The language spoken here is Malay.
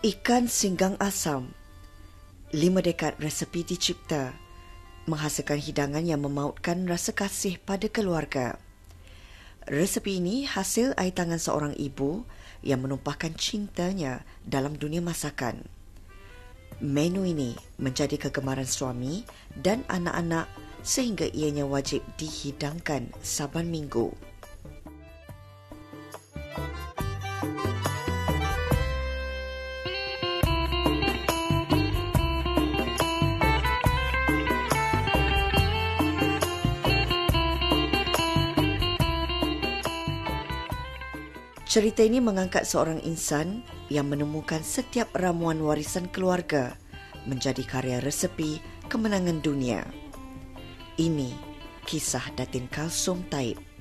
Ikan singgang asam. 5 dekad resepi dicipta, menghasilkan hidangan yang memautkan rasa kasih pada keluarga. Resepi ini hasil air tangan seorang ibu yang menumpahkan cintanya dalam dunia masakan. Menu ini menjadi kegemaran suami dan anak-anak sehingga ianya wajib dihidangkan saban minggu. Cerita ini mengangkat seorang insan yang menemukan setiap ramuan warisan keluarga menjadi karya resepi kemenangan dunia. Ini kisah Datin Kalsum Taib.